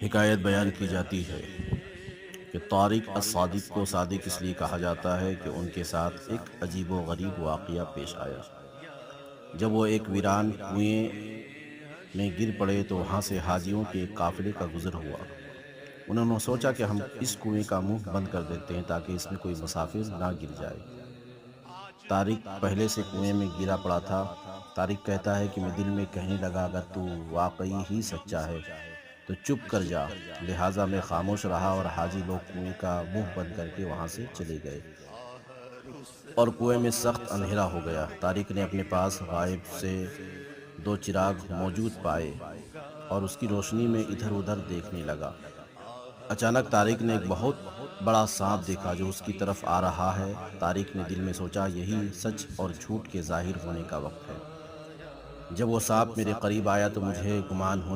حکایت بیان کی جاتی ہے کہ طارق الصادق کو صادق اس لیے کہا جاتا ہے کہ ان کے ساتھ ایک عجیب و غریب واقعہ پیش آیا۔ جب وہ ایک ویران کنویں میں گر پڑے تو وہاں سے حاجیوں کے ایک قافلے کا گزر ہوا۔ انہوں نے سوچا کہ ہم اس کنویں کا منہ بند کر دیتے ہیں تاکہ اس میں کوئی مسافر نہ گر جائے۔ طارق پہلے سے کنویں میں گرا پڑا تھا۔ طارق کہتا ہے کہ میں دل میں کہنے لگا اگر تو واقعی ہی سچا ہے تو چپ کر جا، لہٰذا میں خاموش رہا اور حاجی لوگ کنویں کا منہ بند کر کے وہاں سے چلے گئے اور کنویں میں سخت اندھیرا ہو گیا۔ طارق نے اپنے پاس غائب سے 2 چراغ موجود پائے اور اس کی روشنی میں ادھر ادھر دیکھنے لگا۔ اچانک طارق نے ایک بہت بڑا سانپ دیکھا جو اس کی طرف آ رہا ہے۔ طارق نے دل میں سوچا یہی سچ اور جھوٹ کے ظاہر ہونے کا وقت ہے۔ جب وہ سانپ میرے قریب آیا تو مجھے گمان ہونے